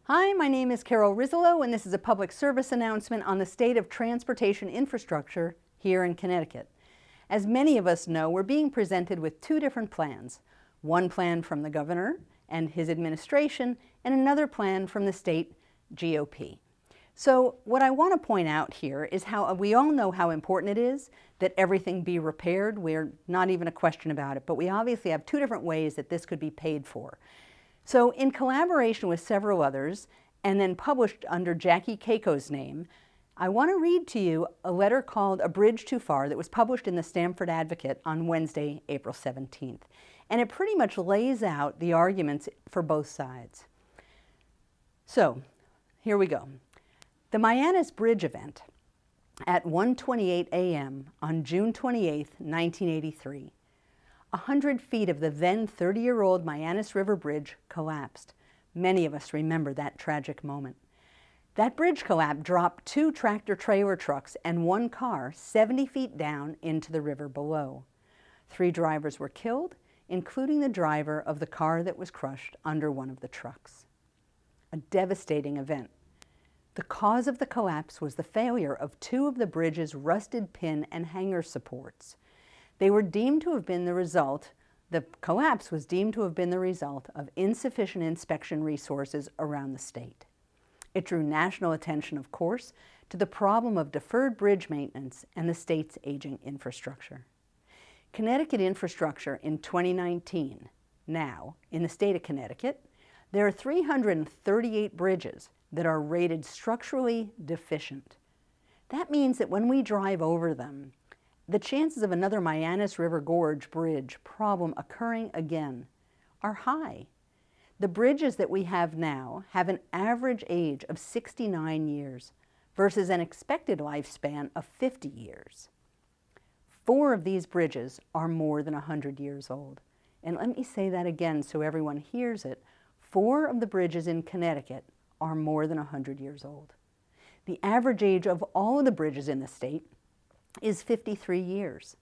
Hi, my name is Carol Rizzolo, and this is a public service announcement on the state of transportation infrastructure here in Connecticut. As many of us know, we're being presented with two different plans. One plan from the governor and his administration, and another plan from the state GOP. So what I want to point out here is how we all know how important it is that everything be repaired. We're not even a question about it, but we obviously have two different ways that this could be paid for. So in collaboration with several others, and then published under Jackie Keiko's name, I want to read to you a letter called A Bridge Too Far that was published in the Stamford Advocate on Wednesday, April 17th. And it pretty much lays out the arguments for both sides. So, here we go. The Myannis Bridge event at 1:28 a.m. on June 28, 1983. 100 feet of the then 30-year-old Myannis River Bridge collapsed. Many of us remember that tragic moment. That bridge collapse dropped 2 tractor-trailer trucks and 1 car 70 feet down into the river below. 3 drivers were killed, including the driver of the car that was crushed under one of the trucks. A devastating event. The cause of the collapse was the failure of 2 of the bridge's rusted pin and hanger supports. They were deemed to have been the collapse was deemed to have been the result of insufficient inspection resources around the state. It drew national attention, of course, to the problem of deferred bridge maintenance and the state's aging infrastructure. Connecticut infrastructure in 2019, now, in the state of Connecticut, there are 338 bridges that are rated structurally deficient. That means that when we drive over them, the chances of another Myannis River Gorge Bridge problem occurring again are high. The bridges that we have now have an average age of 69 years versus an expected lifespan of 50 years. 4 of these bridges are more than 100 years old. And let me say that again so everyone hears it. 4 of the bridges in Connecticut are more than 100 years old. The average age of all of the bridges in the state is 53 years.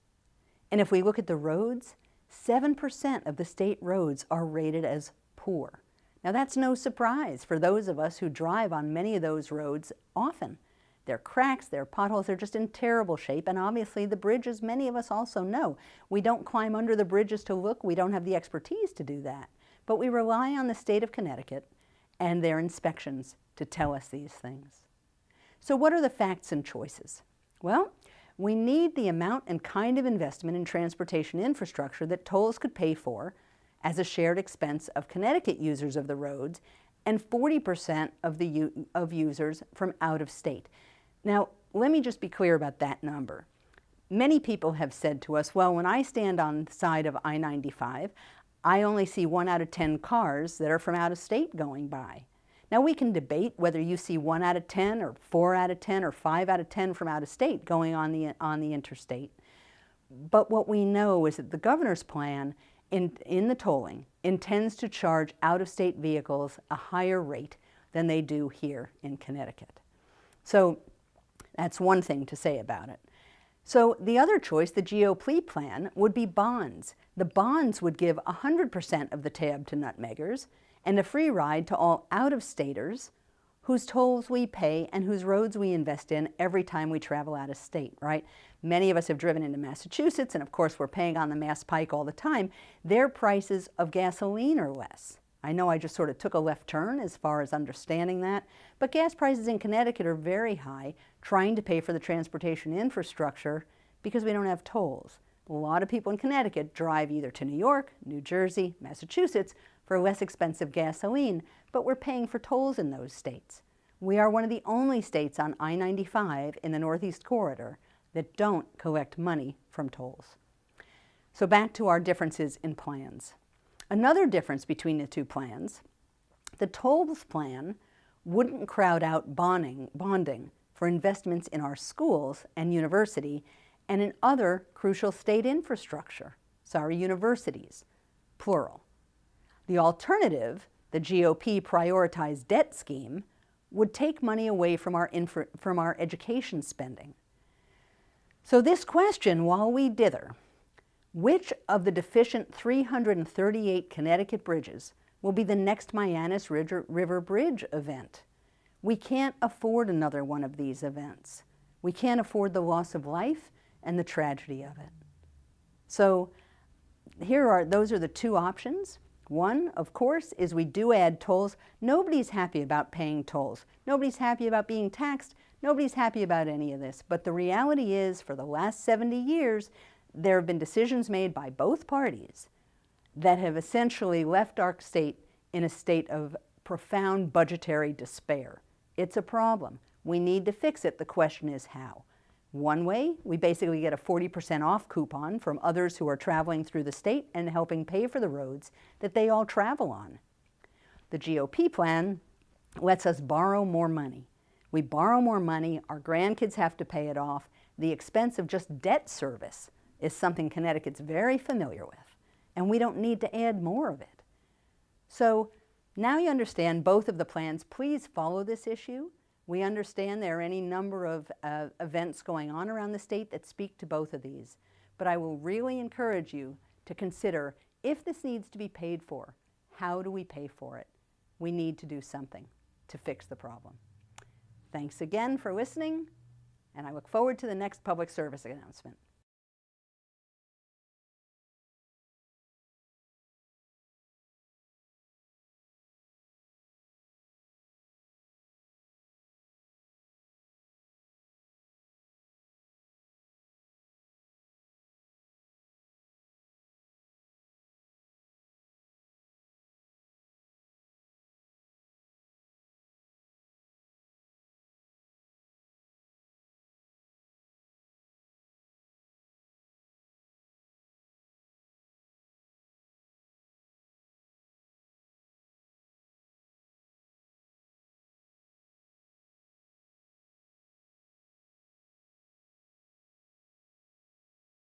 And if we look at the roads, 7% of the state roads are rated as poor. Now that's no surprise for those of us who drive on many of those roads often. They're cracks, they're potholes, they're just in terrible shape, and obviously the bridges, many of us also know. We don't climb under the bridges to look, we don't have the expertise to do that. But we rely on the state of Connecticut and their inspections to tell us these things. So what are the facts and choices? Well, we need the amount and kind of investment in transportation infrastructure that tolls could pay for as a shared expense of Connecticut users of the roads and 40% of users from out of state. Now, let me just be clear about that number. Many people have said to us, well, when I stand on the side of I-95, I only see 1 out of 10 cars that are from out of state going by. Now we can debate whether you see 1 out of 10 or 4 out of 10 or 5 out of 10 from out of state going on the interstate. But what we know is that the governor's plan in the tolling intends to charge out-of-state vehicles a higher rate than they do here in Connecticut. So that's one thing to say about it. So the other choice, the GOP plan, would be bonds. The bonds would give 100% of the tab to nutmeggers and a free ride to all out-of-staters whose tolls we pay and whose roads we invest in every time we travel out of state, right? Many of us have driven into Massachusetts, and of course we're paying on the Mass Pike all the time. Their prices of gasoline are less. I know I just sort of took a left turn as far as understanding that, but gas prices in Connecticut are very high, trying to pay for the transportation infrastructure because we don't have tolls. A lot of people in Connecticut drive either to New York, New Jersey, Massachusetts for less expensive gasoline, but we're paying for tolls in those states. We are one of the only states on I-95 in the Northeast Corridor that don't collect money from tolls. So back to our differences in plans. Another difference between the two plans, the tolls plan wouldn't crowd out bonding for investments in our schools and university and in other crucial state infrastructure, universities, plural. The alternative, the GOP prioritized debt scheme, would take money away from our education spending. So this question, while we dither, which of the deficient 338 Connecticut bridges will be the next Mianus River Bridge event. We can't afford another one of these events. We can't afford the loss of life and the tragedy of it. So those are the two options. One, of course, is we do add tolls. Nobody's happy about paying tolls. Nobody's happy about being taxed. Nobody's happy about any of this. But the reality is, for the last 70 years, there have been decisions made by both parties that have essentially left our state in a state of profound budgetary despair. It's a problem. We need to fix it. The question is how. One way, we basically get a 40% off coupon from others who are traveling through the state and helping pay for the roads that they all travel on. The GOP plan lets us borrow more money. We borrow more money, our grandkids have to pay it off. The expense of just debt service is something Connecticut's very familiar with, and we don't need to add more of it. So now you understand both of the plans. Please follow this issue. We understand there are any number of events going on around the state that speak to both of these, but I will really encourage you to consider, if this needs to be paid for, how do we pay for it? We need to do something to fix the problem. Thanks again for listening, and I look forward to the next public service announcement.